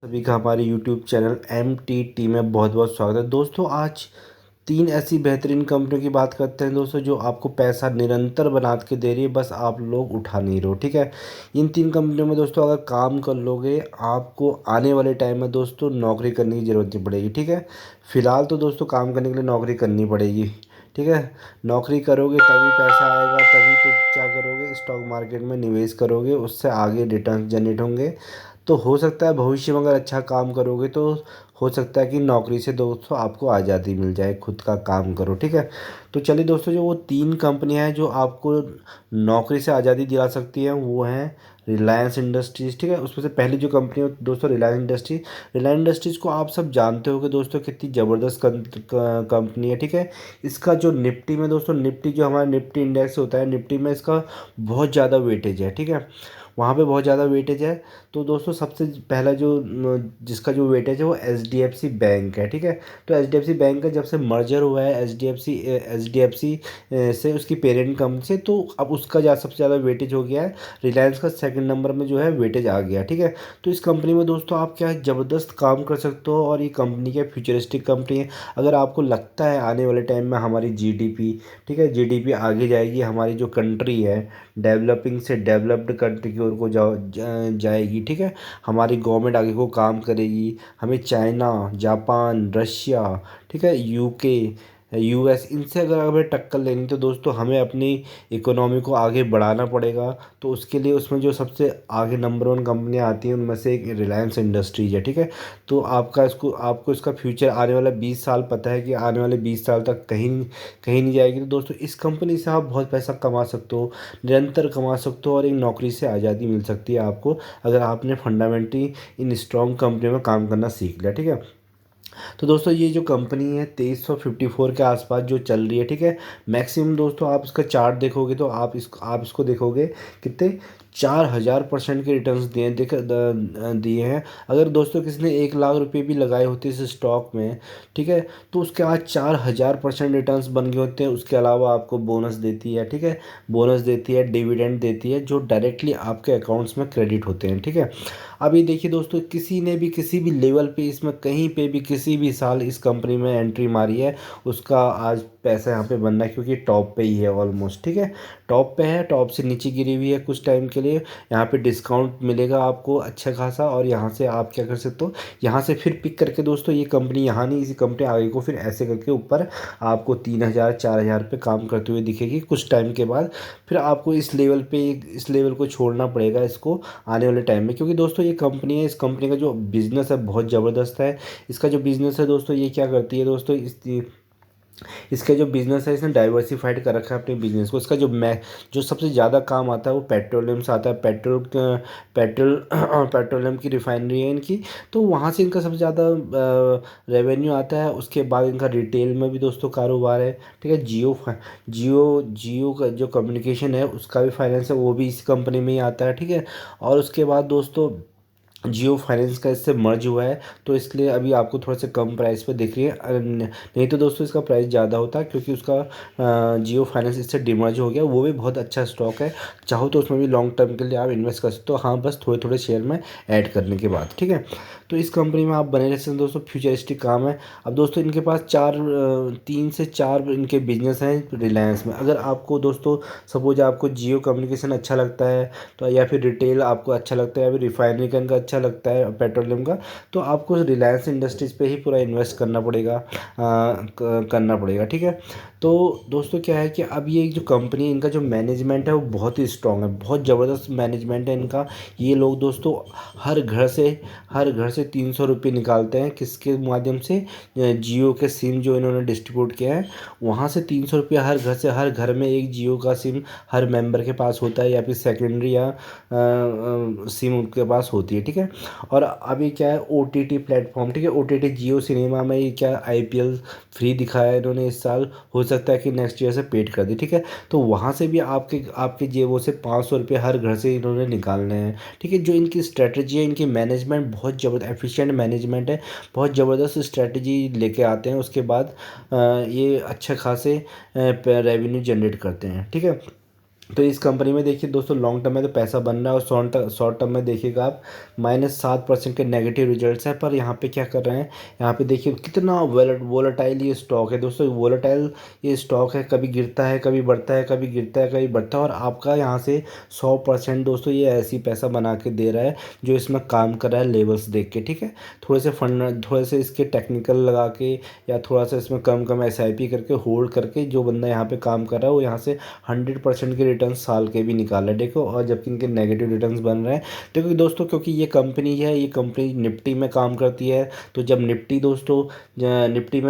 सभी का हमारे YouTube चैनल MTT में बहुत बहुत स्वागत है दोस्तों। आज तीन ऐसी बेहतरीन कंपनियों की बात करते हैं दोस्तों, जो आपको पैसा निरंतर बना के दे रही है, बस आप लोग उठा नहीं रहे हो। ठीक है, इन तीन कंपनियों में दोस्तों अगर काम कर लोगे, आपको आने वाले टाइम में दोस्तों नौकरी करने की ज़रूरत नहीं पड़ेगी। ठीक है, फिलहाल तो दोस्तों काम करने के लिए नौकरी करनी पड़ेगी। ठीक है, नौकरी करोगे तभी पैसा आएगा, तभी तो क्या करोगे, स्टॉक मार्केट में निवेश करोगे, उससे आगे रिटर्न जनरेट होंगे। तो हो सकता है भविष्य में अगर अच्छा काम करोगे तो हो सकता है कि नौकरी से दोस्तों आपको आज़ादी मिल जाए, खुद का काम करो। ठीक है, तो चलिए दोस्तों, जो वो तीन कंपनियां हैं जो आपको नौकरी से आज़ादी दिला सकती हैं, वो हैं रिलायंस इंडस्ट्रीज़। ठीक है, उसमें से पहली जो कंपनी है दोस्तों रिलायंस इंडस्ट्रीज। रिलायंस इंडस्ट्रीज़ को आप सब जानते हो कि दोस्तों कितनी ज़बरदस्त कंपनी है। ठीक है, इसका जो निफ्टी में दोस्तों, निफ्टी जो हमारा निफ्टी इंडेक्स होता है, निफ्टी में इसका बहुत ज़्यादा वेटेज है। ठीक है, वहाँ पे बहुत ज़्यादा वेटेज है। तो दोस्तों सबसे पहला जो जिसका जो वेटेज है वो HDFC बैंक है। ठीक है, तो HDFC बैंक का जब से मर्जर हुआ है एच डी एफ सी से, उसकी पेरेंट कंपनी से, तो अब उसका सबसे ज़्यादा वेटेज हो गया है। रिलायंस का सेकंड नंबर में जो है वेटेज आ गया। ठीक है, तो इस कंपनी में दोस्तों आप क्या है, ज़बरदस्त काम कर सकते हो, और ये कंपनी क्या फ्यूचरिस्टिक कंपनी है। अगर आपको लगता है आने वाले टाइम में हमारी GDP, ठीक है, GDP आगे जाएगी, हमारी जो कंट्री है डेवलपिंग से डेवलप्ड कंट्री की ओर को जाएगी। ठीक है, हमारी गवर्नमेंट आगे को काम करेगी, हमें चाइना, जापान, रशिया, ठीक है, UK, US, इनसे अगर हमें टक्कर लेनी तो दोस्तों हमें अपनी इकोनॉमी को आगे बढ़ाना पड़ेगा। तो उसके लिए उसमें जो सबसे आगे नंबर वन कंपनियां आती हैं उनमें से एक रिलायंस इंडस्ट्रीज है। ठीक है, तो आपको इसका फ्यूचर आने वाला 20 साल पता है कि आने वाले 20 साल तक कहीं कहीं नहीं जाएगी। तो दोस्तों इस कंपनी से आप बहुत पैसा कमा सकते हो, निरंतर कमा सकते हो, और एक नौकरी से आज़ादी मिल सकती है आपको, अगर आपने फंडामेंटली इन स्ट्रॉन्ग कंपनियों में काम करना सीख लिया। ठीक है, तो दोस्तों ये जो कंपनी है 2354 के आसपास जो चल रही है। ठीक है, मैक्सिमम दोस्तों आप इसका चार्ट देखोगे तो आप इसको देखोगे कितने 4000% के रिटर्न्स दिए हैं। अगर दोस्तों किसी ने 1 लाख रुपए भी लगाए होते इस स्टॉक में, ठीक है, तो उसके आज 4000% रिटर्न्स बन गए होते हैं। उसके अलावा आपको बोनस देती है। ठीक है, बोनस देती है, डिविडेंड देती है, जो डायरेक्टली आपके अकाउंट्स में क्रेडिट होते हैं। ठीक है, अभी देखिए दोस्तों, किसी ने भी किसी भी लेवल पे इसमें कहीं पे भी किसी भी साल इस कंपनी में एंट्री मारी है, उसका आज पैसा यहाँ पे बनना है, क्योंकि टॉप पे ही है ऑलमोस्ट। ठीक है, टॉप पे है, टॉप से नीचे गिरी हुई है कुछ टाइम के लिए। यहाँ पे डिस्काउंट मिलेगा आपको अच्छा खासा, और यहाँ से आप क्या कर सकते हो, यहाँ से फिर पिक करके दोस्तों ये कंपनी यहाँ नहीं, इसी कंपनी आगे को फिर ऐसे करके ऊपर आपको 3000 4000 पे काम करते हुए दिखेगी कुछ टाइम के बाद। फिर आपको इस लेवल को छोड़ना पड़ेगा इसको आने वाले टाइम में, क्योंकि दोस्तों ये कंपनी है, इस कंपनी का जो बिज़नेस है बहुत ज़बरदस्त है। इसका जो बिज़नेस है दोस्तों, ये क्या करती है दोस्तों, इसका जो बिज़नेस है, इसने डाइवर्सिफाइड कर रखा है अपने बिज़नेस को। इसका जो सबसे ज़्यादा काम आता है वो पेट्रोलियम से आता है। पेट्रोल पेट्रोलियम की रिफाइनरी है इनकी, तो वहाँ से इनका सबसे ज़्यादा रेवेन्यू आता है। उसके बाद इनका रिटेल में भी दोस्तों कारोबार है। ठीक है, जियो का जो कम्युनिकेशन है उसका भी फाइनेंस है, वो भी इस कंपनी में ही आता है। ठीक है, और उसके बाद दोस्तों जियो फाइनेंस का इससे मर्ज हुआ है, तो इसलिए अभी आपको थोड़ा सा कम प्राइस पे दिख रही है। नहीं तो दोस्तों इसका प्राइस ज़्यादा होता है, क्योंकि उसका जियो फाइनेंस इससे डिमर्ज हो गया। वो भी बहुत अच्छा स्टॉक है, चाहो तो उसमें भी लॉन्ग टर्म के लिए आप इन्वेस्ट कर सकते हो। हाँ, बस थोड़े थोड़े शेयर में ऐड करने के बाद। ठीक है, तो इस कंपनी में आप बने रह सकते हैं दोस्तों, फ्यूचरिस्टिक काम है। अब दोस्तों इनके पास 3 से 4 इनके बिजनेस हैं रिलायंस में। अगर आपको दोस्तों सपोज आपको जियो कम्युनिकेशन अच्छा लगता है, तो या फिर रिटेल आपको अच्छा लगता है, या फिर रिफाइनरी का इनका अच्छा लगता है पेट्रोलियम का, तो आपको रिलायंस इंडस्ट्रीज़ पे ही पूरा इन्वेस्ट करना पड़ेगा। ठीक है, तो दोस्तों क्या है कि अब ये जो कंपनी, इनका जो मैनेजमेंट है वो बहुत ही स्ट्रांग है, बहुत ज़बरदस्त मैनेजमेंट है इनका। ये लोग दोस्तों हर घर से 300 रुपये निकालते हैं, किसके माध्यम से, जियो के सिम जो इन्होंने डिस्ट्रीब्यूट किया है, वहाँ से 300 रुपया हर घर में एक जियो का सिम हर मेंबर के पास होता है, या फिर सेकेंडरी या सिम उनके पास होती है। ठीक है, और अभी क्या है, OTT प्लेटफॉर्म, ठीक है, OTT जियो सिनेमा में ये क्या IPL फ्री दिखाया है इन्होंने इस साल, हो सकता है कि नेक्स्ट ईयर से पेड कर दे। ठीक है, तो वहाँ से भी आपके आपके जेबों से 500 रुपये हर घर से इन्होंने निकालने हैं। ठीक है, जो इनकी स्ट्रेटजी है, इनकी मैनेजमेंट बहुत ज़बरदस्त एफिशिएंट मैनेजमेंट है, बहुत ज़बरदस्त स्ट्रेटजी लेके आते हैं। उसके बाद ये अच्छे खासे रेवेन्यू जनरेट करते हैं। ठीक है, तो इस कंपनी में देखिए दोस्तों लॉन्ग टर्म में तो पैसा बन रहा है, और शॉर्ट टर्म में देखिएगा आप -7% के नेगेटिव रिजल्ट्स हैं। पर यहाँ पे क्या कर रहे हैं, यहाँ पे देखिए कितना वोलेटाइल ये स्टॉक है दोस्तों, वोलेटाइल ये स्टॉक है, कभी गिरता है कभी बढ़ता है, कभी गिरता है कभी बढ़ता है। और आपका यहाँ से 100% दोस्तों ये ऐसी पैसा बना के दे रहा है जो इसमें काम कर रहा है लेवल्स देख के, ठीक है। थोड़े से इसके टेक्निकल लगा के, या थोड़ा सा इसमें कम कम SIP करके होल्ड करके जो बंदा यहाँ पे काम कर रहा है वो यहाँ से 100% के रिटर्न साल के भी निकाल रहा है, देखो। और जबकि इनके नेगेटिव रिटर्न्स बन रहे हैं, देखो दोस्तों, क्योंकि ये कंपनी है, ये कंपनी निफ्टी में काम करती है। तो जब निफ्टी दोस्तों निफ्टी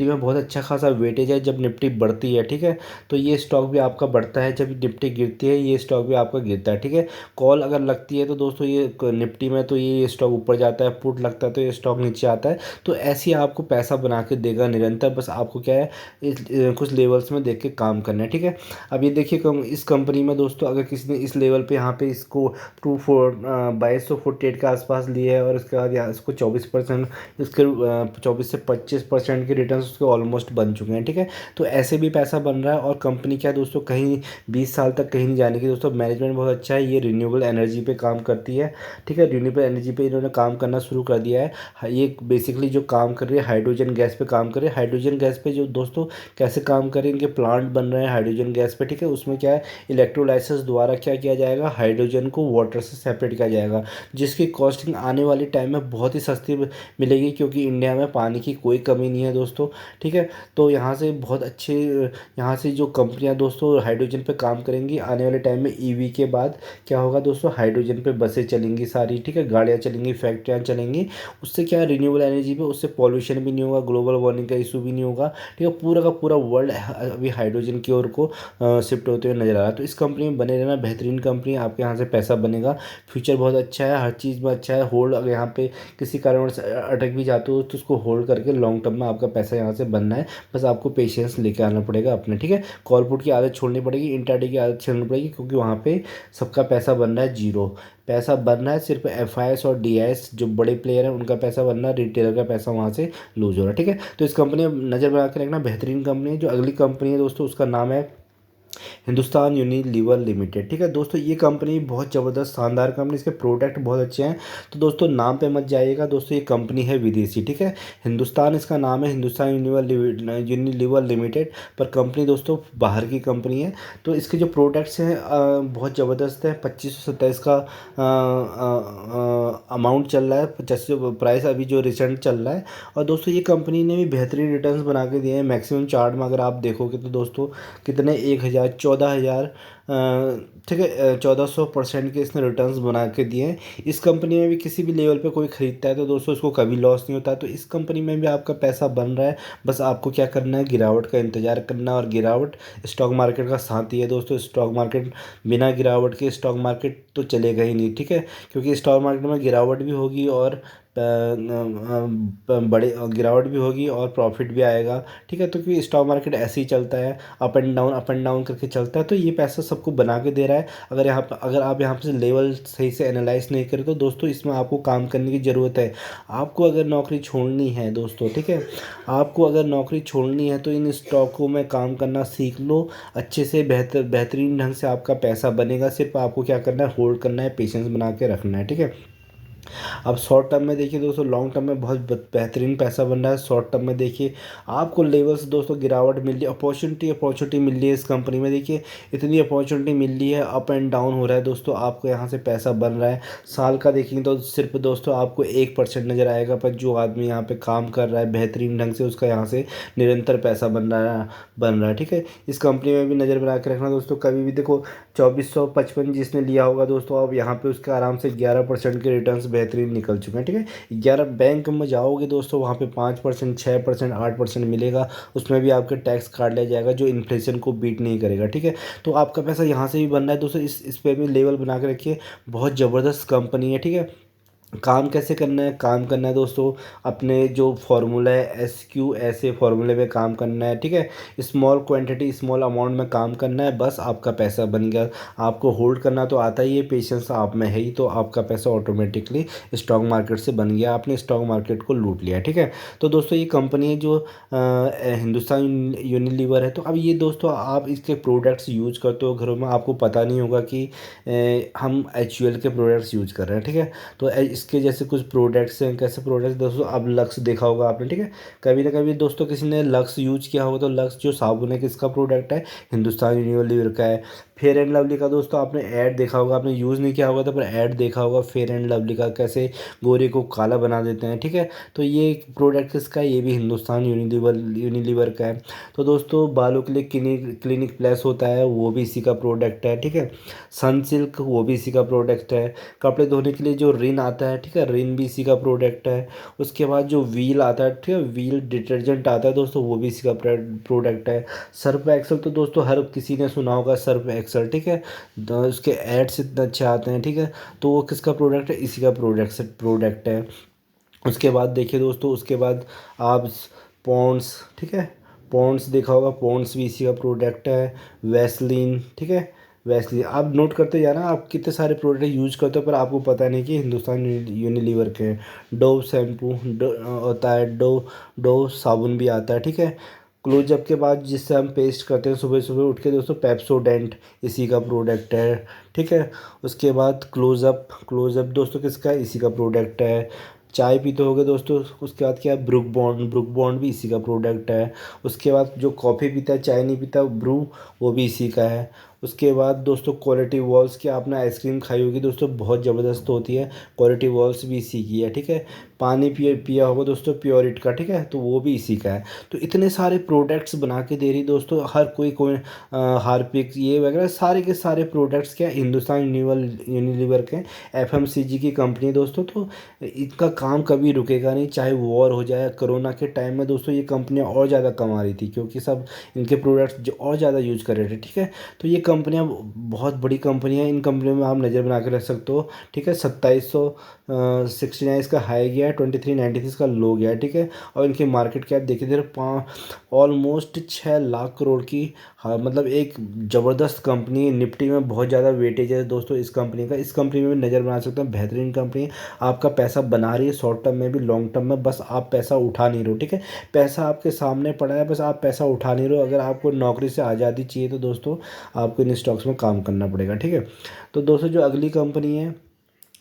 में बहुत अच्छा खासा वेटेज है, जब निफ्टी बढ़ती है, ठीक है, तो ये स्टॉक भी आपका बढ़ता है। जब निफ्टी गिरती है ये स्टॉक भी आपका गिरता है, ठीक है। कॉल अगर लगती है तो दोस्तों ये निफ्टी में तो ये स्टॉक ऊपर जाता है, पुट लगता है तो ये स्टॉक नीचे आता है। तो ऐसे ही आपको पैसा बना के देगा निरंतर, बस आपको क्या है कुछ लेवल्स में देख के काम करना है, ठीक है। अब ये देखिए इस कंपनी में दोस्तों अगर किसी ने इस लेवल पे यहाँ पे इसको 2248 के आसपास लिए है, और उसके बाद यहाँ इसको 24%, इसके 24 से 25% के रिटर्न उसके ऑलमोस्ट बन चुके हैं, ठीक है। तो ऐसे भी पैसा बन रहा है। और कंपनी क्या है दोस्तों, कहीं 20 साल तक कहीं नहीं जाने की दोस्तों, मैनेजमेंट बहुत अच्छा है, ये रिन्यूएबल एनर्जी पे काम करती है, ठीक है। रिन्यूएबल एनर्जी पे इन्होंने काम करना शुरू कर दिया है। ये बेसिकली जो काम कर रही है हाइड्रोजन गैस पे काम कर रही है। हाइड्रोजन गैस पे जो दोस्तों कैसे काम करेंगे, प्लांट बन रहे हैं हाइड्रोजन गैस पे, ठीक है। उसमें क्या है, इलेक्ट्रोलाइसिस द्वारा क्या किया जाएगा, हाइड्रोजन को वाटर से सेपरेट किया जाएगा, जिसकी कॉस्टिंग आने वाले टाइम में बहुत ही सस्ती मिलेगी, क्योंकि इंडिया में पानी की कोई कमी नहीं है दोस्तों, ठीक है। तो यहाँ से बहुत अच्छे, यहाँ से जो कंपनियाँ दोस्तों हाइड्रोजन पे काम करेंगी, आने वाले टाइम में EV के बाद क्या होगा दोस्तों, हाइड्रोजन पे बसें चलेंगी सारी, ठीक है, गाड़ियाँ चलेंगी, फैक्ट्रियाँ चलेंगी। उससे क्या है, रिन्यूएबल एनर्जी पे उससे पॉल्यूशन भी नहीं होगा, ग्लोबल वार्मिंग का इशू भी नहीं होगा, ठीक है। पूरा का पूरा वर्ल्ड अभी हाइड्रोजन की ओर को शिफ्ट होते हुए नजर आ रहा है। तो इस कंपनी में बने रहना, बेहतरीन कंपनी है, आपके यहाँ से पैसा बनेगा, फ्यूचर बहुत अच्छा है, हर चीज़ में अच्छा है। होल्ड अगर यहाँ पे किसी कारण से अटक भी जाते हो तो उसको होल्ड करके लॉन्ग टर्म में आपका पैसा यहाँ से बनना है, बस आपको पेशेंस लेके आना पड़ेगा अपने, ठीक है। कॉल पुट की आदत छोड़नी पड़ेगी, इंट्राडे की आदत छोड़नी पड़ेगी, क्योंकि वहाँ पे सबका पैसा बन रहा है जीरो। पैसा बन रहा है सिर्फ FIS और DIS जो बड़े प्लेयर हैं उनका पैसा बन रहा है, रिटेलर का पैसा वहाँ से लूज हो रहा है, ठीक है। तो इस कंपनी में नज़र बना के रखना, बेहतरीन कंपनी है। जो अगली कंपनी है दोस्तों उसका नाम है हिंदुस्तान यूनिलीवर लिमिटेड, ठीक है दोस्तों। ये कंपनी बहुत ज़बरदस्त शानदार कंपनी, इसके प्रोडक्ट बहुत अच्छे हैं। तो दोस्तों नाम पे मत जाइएगा दोस्तों, ये कंपनी है विदेशी, ठीक है। हिंदुस्तान इसका नाम है, हिंदुस्तान यूनिलीवर लिमिटेड, पर कंपनी दोस्तों बाहर की कंपनी है। तो इसके जो प्रोडक्ट्स हैं बहुत ज़बरदस्त है। 2527 का अमाउंट चल रहा है, 25 प्राइस अभी जो रिसेंट चल रहा है। और दोस्तों ये कंपनी ने भी बेहतरीन रिटर्न्स बना के दिए हैं। मैक्सिमम चार्ट में अगर आप देखोगे तो दोस्तों कितने 1000 14,000, ठीक है, 1400% के इसने रिटर्न्स बना के दिए हैं। इस कंपनी में भी किसी भी लेवल पे कोई ख़रीदता है तो दोस्तों उसको कभी लॉस नहीं होता। तो इस कंपनी में भी आपका पैसा बन रहा है, बस आपको क्या करना है, गिरावट का इंतज़ार करना है। और गिरावट स्टॉक मार्केट का साथी है दोस्तों, स्टॉक मार्केट बिना गिरावट के स्टॉक मार्केट तो चलेगा ही नहीं, ठीक है। क्योंकि स्टॉक मार्केट में गिरावट भी होगी और बड़े गिरावट भी होगी और प्रॉफिट भी आएगा, ठीक है। तो क्योंकि स्टॉक मार्केट ऐसे ही चलता है, अप एंड डाउन करके चलता है। तो ये पैसा सबको बना के दे रहा है। अगर आप यहाँ पे लेवल सही से एनालाइज नहीं करें तो दोस्तों इसमें आपको काम करने की ज़रूरत है। आपको अगर नौकरी छोड़नी है दोस्तों, ठीक है, आपको अगर नौकरी छोड़नी है तो इन स्टॉकों में काम करना सीख लो अच्छे से, बेहतरीन ढंग से आपका पैसा बनेगा। सिर्फ आपको क्या करना है, होल्ड करना है, पेशेंस बना के रखना है, ठीक है। अब शॉर्ट टर्म में देखिए दोस्तों, लॉन्ग टर्म में बहुत बेहतरीन पैसा बन रहा है। शॉर्ट टर्म में देखिए आपको लेवल्स दोस्तों गिरावट मिल रही है, अपॉर्चुनिटी मिल रही है। इस कंपनी में देखिए इतनी अपॉर्चुनिटी मिल रही है, अप एंड डाउन हो रहा है दोस्तों, आपको यहाँ से पैसा बन रहा है। साल का देखेंगे तो सिर्फ दोस्तों आपको 1% नज़र आएगा, पर जो आदमी यहाँ पे काम कर रहा है बेहतरीन ढंग से उसका यहाँ से निरंतर पैसा बन रहा है, ठीक है। इस कंपनी में भी नज़र बना के रखना दोस्तों। कभी भी देखो 2455 जिसने लिया होगा दोस्तों, अब यहाँ पे उसके आराम से 11% के रिटर्न्स बेहतरीन निकल चुके हैं, ठीक है। 11 बैंक में जाओगे दोस्तों, वहाँ पे 5%, 6%, 8% मिलेगा। उसमें भी आपके टैक्स काट लिया जाएगा जो इन्फ्लेशन को बीट नहीं करेगा, ठीक है। तो आपका पैसा यहाँ से भी बन रहा है दोस्तों। इस पे भी लेवल बना के रखिए, बहुत ज़बरदस्त कंपनी है, ठीक है। काम कैसे करना है, काम करना है दोस्तों, अपने जो फार्मूला है SQ ऐसे फार्मूले पे काम करना है, ठीक है। स्मॉल क्वांटिटी स्मॉल अमाउंट में काम करना है, बस आपका पैसा बन गया। आपको होल्ड करना तो आता ही है, पेशेंस आप में है ही, तो आपका पैसा ऑटोमेटिकली स्टॉक मार्केट से बन गया, आपने स्टॉक मार्केट को लूट लिया, ठीक है। तो दोस्तों ये कंपनी है जो हिंदुस्तान यूनिलीवर है। तो अब ये दोस्तों आप इसके प्रोडक्ट्स यूज करते हो घरों में, आपको पता नहीं होगा कि हम HUL के प्रोडक्ट्स यूज कर रहे हैं, ठीक है। तो इसके जैसे कुछ प्रोडक्ट्स हैं, कैसे प्रोडक्ट्स दोस्तों, अब लक्स देखा होगा आपने, ठीक है। कभी ना कभी दोस्तों किसी ने लक्स यूज किया होगा, तो लक्स जो साबुन है किसका प्रोडक्ट है, हिंदुस्तान यूनिलीवर का है। फेयर एंड लवली का दोस्तों आपने ऐड देखा होगा, आपने यूज़ नहीं किया होगा तो पर ऐड देखा होगा फेयर एंड लवली का, कैसे गोरे को काला बना देते हैं, ठीक है। तो ये प्रोडक्ट किसका है, ये भी हिंदुस्तान यूनिलीवर का है। तो दोस्तों बालों के लिए क्लिनिक प्लस होता है, वो भी इसी का प्रोडक्ट है, ठीक है। सनसिल्क वो भी इसी का प्रोडक्ट है। कपड़े धोने के लिए जो रिन आता है, ठीक है, रिन भी इसी का प्रोडक्ट है। उसके बाद जो व्हील आता है, ठीक है, व्हील डिटर्जेंट आता है दोस्तों, वो भी इसी का प्रोडक्ट है। सर्फ एक्सल तो दोस्तों हर किसी ने सुना होगा, सर्फ एक्सल, ठीक है। उसके एड्स इतने अच्छे आते हैं, ठीक है। तो वो किसका प्रोडक्ट है, इसी का प्रोडक्ट है। उसके बाद देखिए दोस्तों, उसके बाद आप पॉन्ड्स, ठीक है, पॉन्ड्स देखा होगा, पॉन्ड्स भी इसी का प्रोडक्ट है। वैसलीन, ठीक है, वैसलीन आप नोट करते जाना, आप कितने सारे प्रोडक्ट यूज करते हो पर आपको पता नहीं कि हिंदुस्तान यूनिलीवर के हैं। डोव शैम्पू होता है, डोव साबुन भी आता है, ठीक है। क्लोजअप के बाद जिससे हम पेस्ट करते हैं सुबह सुबह उठ के दोस्तों, पेप्सोडेंट इसी का प्रोडक्ट है, ठीक है। उसके बाद क्लोजअप दोस्तों किसका है, इसी का प्रोडक्ट है। चाय पीते होगे दोस्तों, उसके बाद क्या है, ब्रुक बॉन्ड भी इसी का प्रोडक्ट है। उसके बाद जो कॉफ़ी पीता है, चाय नहीं पीता, ब्रू, वो भी इसी का है। उसके बाद दोस्तों क्वालिटी वॉल्स की आपने आइसक्रीम खाई होगी दोस्तों, बहुत ज़बरदस्त होती है, क्वालिटी वॉल्स भी इसी की है, ठीक है। पानी पिया होगा दोस्तों प्योरिट का, ठीक है, तो वो भी इसी का है। तो इतने सारे प्रोडक्ट्स बना के दे रही दोस्तों, हर कोई हार्पिक ये वगैरह सारे के सारे प्रोडक्ट्स क्या हिंदुस्तान यूनिलीवर के FMCG की कंपनी दोस्तों। तो इनका काम कभी रुकेगा नहीं, चाहे वॉर हो जाए। कोरोना के टाइम में दोस्तों ये कंपनियां और ज़्यादा कमा रही थी, क्योंकि सब इनके प्रोडक्ट्स जो और ज़्यादा यूज कर रहे थे, ठीक है। तो ये कंपनियां बहुत बड़ी कंपनियां हैं, इन कंपनियों में आप नज़र बना के रख सकते हो, ठीक है। 2769 इसका हाई गया है, 2393 इसका लो गया है, ठीक है। और इनकी मार्केट कैप देखिए इधर ऑलमोस्ट 6 लाख करोड़ की। हाँ मतलब एक ज़बरदस्त कंपनी, निफ्टी में बहुत ज़्यादा वेटेज है दोस्तों इस कंपनी का। इस कंपनी में भी नज़र बना सकते हैं, बेहतरीन कंपनी है, आपका पैसा बना रही है शॉर्ट टर्म में भी लॉन्ग टर्म में, बस आप पैसा उठा नहीं रहो, ठीक है। पैसा आपके सामने पड़ा है, बस आप पैसा उठा नहीं रहो। अगर आपको नौकरी से आज़ादी चाहिए तो दोस्तों आपको इन स्टॉक्स में काम करना पड़ेगा, ठीक है। तो दोस्तों जो अगली कंपनी है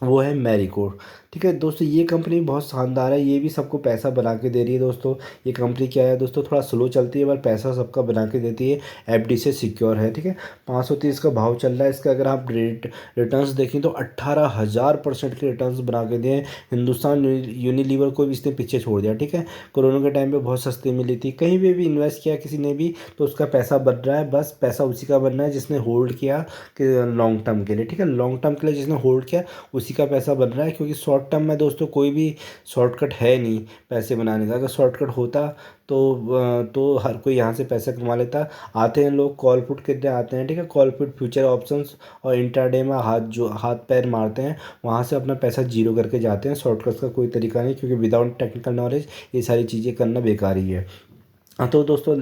वो है मैरिको, ठीक है दोस्तों। ये कंपनी बहुत शानदार है, ये भी सबको पैसा बना के दे रही है दोस्तों। ये कंपनी क्या है दोस्तों, थोड़ा स्लो चलती है पर पैसा सबका बना के देती है, FD से सिक्योर है, ठीक है। 530 का भाव चल रहा है इसका। अगर आप रिटर्न्स देखें तो 18,000% के रिटर्न्स बना के दिए हैं। हिंदुस्तान यूनिलीवर को भी इसने पीछे छोड़ दिया, ठीक है। कोरोना के टाइम पे बहुत सस्ती मिली थी, कहीं भी इन्वेस्ट किया किसी ने भी तो उसका पैसा बन रहा है, बस पैसा उसी का बन रहा है जिसने होल्ड किया कि लॉन्ग टर्म के लिए, ठीक है। लॉन्ग टर्म के लिए जिसने होल्ड किया उसी का पैसा बन रहा है, क्योंकि शॉर्ट टर्म में दोस्तों कोई भी शॉर्टकट है नहीं पैसे बनाने का। अगर शॉर्टकट होता तो हर कोई यहाँ से पैसा कमा लेता। आते हैं लोग कॉल पुट करते आते हैं, ठीक है, कॉल पुट फ्यूचर ऑप्शंस और इंट्राडे में हाथ पैर मारते हैं, वहाँ से अपना पैसा जीरो करके जाते हैं। शॉर्टकट का कोई तरीका नहीं, क्योंकि विदाउट टेक्निकल नॉलेज ये सारी चीज़ें करना बेकार ही है। हाँ तो दोस्तों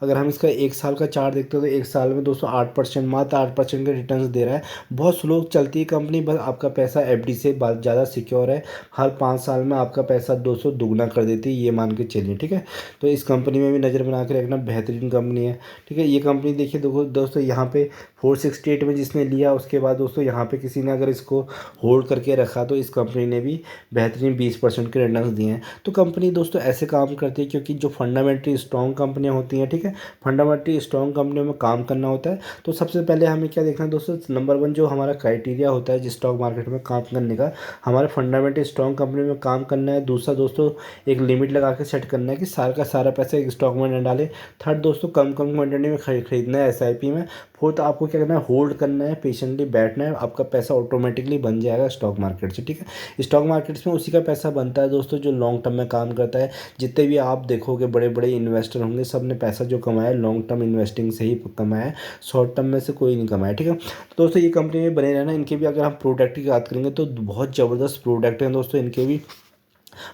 अगर हम इसका 1 साल का चार्ट देखते हो तो 1 साल में दोस्तों 8%, मात्र 8% के रिटर्न्स दे रहा है। बहुत स्लो चलती है कंपनी, बस आपका पैसा FD से बहुत ज़्यादा सिक्योर है। हर 5 साल में आपका पैसा दोस्तों दुगना कर देती है, ये मान के चलिए, ठीक है। तो इस कंपनी में भी नज़र बना के रखना, बेहतरीन कंपनी है, ठीक है। ये कंपनी देखिए दोस्तों यहाँ पे 468 में जिसने लिया, उसके बाद दोस्तों यहाँ पे किसी ने अगर इसको होल्ड करके रखा तो इस कंपनी ने भी बेहतरीन 20% के रिटर्न्स दिए हैं। तो कंपनी दोस्तों ऐसे काम करती है, क्योंकि जो फंडामेंटली स्ट्रॉन्ग कंपनियां होती हैं, ठीक है, फंडामेंटली स्ट्रॉन्ग कंपनियों में काम करना होता है। तो सबसे पहले हमें क्या देखना है दोस्तों, नंबर 1 जो हमारा क्राइटेरिया होता है जिस स्टॉक मार्केट में काम करने का, हमारे फंडामेंटली स्ट्रॉन्ग कंपनी में काम करना है। दूसरा दोस्तों एक लिमिट लगा के सेट करना है कि साल का सारा पैसा एक स्टॉक में न डालें। थर्ड दोस्तों कम कम क्वान्टिटी में खरीदना है SIP में। फोर्थ आपको क्या करना है, होल्ड करना है, पेशेंटली बैठना है, आपका पैसा ऑटोमेटिकली बन जाएगा स्टॉक मार्केट से, ठीक है। स्टॉक मार्केट्स में उसी का पैसा बनता है दोस्तों जो लॉन्ग टर्म में काम करता है। जितने भी आप देखोगे बड़े बड़े इन्वेस्टर होंगे सब ने पैसा जो कमाया लॉन्ग टर्म इन्वेस्टिंग से ही कमाया है, शॉर्ट टर्म में से कोई नहीं कमाया, ठीक है। तो दोस्तों ये कंपनी में बने रहना। इनके भी अगर हम प्रोडक्ट की बात करेंगे तो बहुत ज़बरदस्त प्रोडक्ट हैं दोस्तों, इनके भी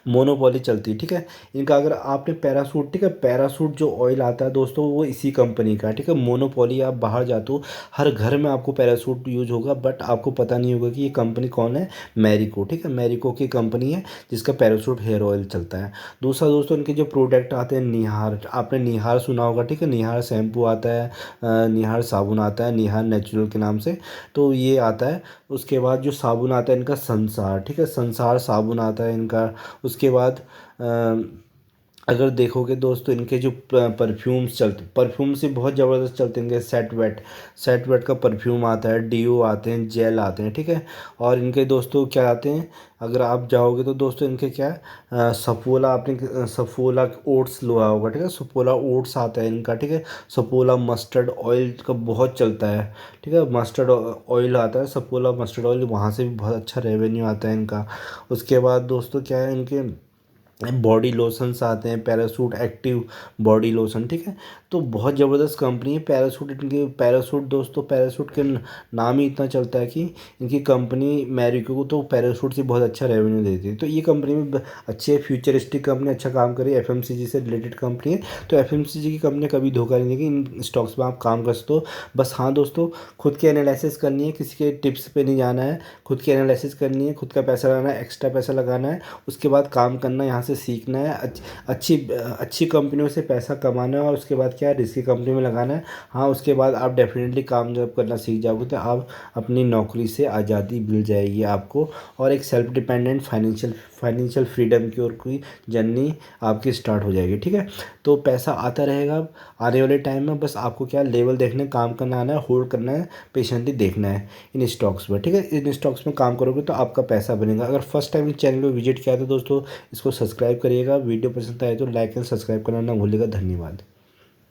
मोनोपोली चलती है, ठीक है। इनका अगर आपने पैरासूट, ठीक है, पैरासूट जो ऑयल आता है दोस्तों वो इसी कंपनी का है, ठीक है। मोनोपोली आप बाहर जाते हो हर घर में आपको पैरासूट यूज होगा, बट आपको पता नहीं होगा कि ये कंपनी कौन है, मैरिको, ठीक है। मैरिको की कंपनी है जिसका पैरासूट हेयर ऑयल चलता है। दूसरा दोस्तों इनके जो प्रोडक्ट आते हैं निहार, आपने निहार सुना होगा, ठीक है। निहार शैम्पू आता है, निहार साबुन आता है, निहार नेचुरल के नाम से, तो ये आता है। उसके बाद जो साबुन आता है इनका संसार, ठीक है, संसार साबुन आता है इनका। उसके बाद अगर देखोगे दोस्तों इनके जो परफ्यूम्स चलते, परफ्यूम से बहुत ज़बरदस्त चलते हैं इनके सेट वेट का परफ्यूम आता है, डीओ आते हैं, जेल आते हैं, ठीक है। और इनके दोस्तों क्या आते हैं, अगर आप जाओगे तो दोस्तों इनके क्या है, सफोला, आपने सफोला ओट्स लिया होगा, ठीक है, सफोला ओट्स आता है इनका, ठीक है। सफोला मस्टर्ड ऑयल का बहुत चलता है, ठीक है, मस्टर्ड ऑयल आता है, सफोला मस्टर्ड ऑयल, वहाँ से भी बहुत अच्छा रेवेन्यू आता है इनका। उसके बाद दोस्तों क्या है, इनके बॉडी लोशंस आते हैं, पैरासूट एक्टिव बॉडी लोशन, ठीक है। तो बहुत ज़बरदस्त कंपनी है पैरासूट। इनके पैरासूट दोस्तों, पैरासूट के नाम ही इतना चलता है कि इनकी कंपनी मैरिको को तो पैरासूट से बहुत अच्छा रेवेन्यू देती है। तो ये कंपनी में अच्छी है, फ्यूचरिस्टिक कंपनी, अच्छा काम कर रही है, एफएमसीजी से रिलेटेड कंपनी है। तो एफएमसीजी की कंपनी कभी धोखा नहीं देगी, इन स्टॉक्स में आप काम कर सकते हो। बस हाँ दोस्तों, खुद की एनालिसिस करनी है, किसी के टिप्स पे नहीं जाना है, खुद की एनालिसिस करनी है, खुद का पैसा लगाना है, एक्स्ट्रा पैसा लगाना है, उसके बाद काम करना है, यहाँ से सीखना है, अच्छी अच्छी कंपनियों से पैसा कमाना है, और उसके बाद क्या है, रिस्की कंपनी में लगाना है। हाँ, उसके बाद आप डेफिनेटली काम जब करना सीख जाओगे तो आप अपनी नौकरी से आज़ादी मिल जाएगी आपको, और एक सेल्फ डिपेंडेंट फाइनेंशियल फ्रीडम की ओर की जर्नी आपकी स्टार्ट हो जाएगी, ठीक है। तो पैसा आता रहेगा आने वाले टाइम में, बस आपको क्या लेवल देखना, काम करना आना है, होल्ड करना है, पेशेंटली देखना है इन स्टॉक्स पर, ठीक है। इन स्टॉक्स में काम करोगे तो आपका पैसा बनेगा। अगर फर्स्ट टाइम इस चैनल पर विजिट किया तो दोस्तों इसको सब्सक्राइब करिएगा, वीडियो पसंद आए तो लाइक एंड सब्सक्राइब करना ना भूलिएगा। धन्यवाद।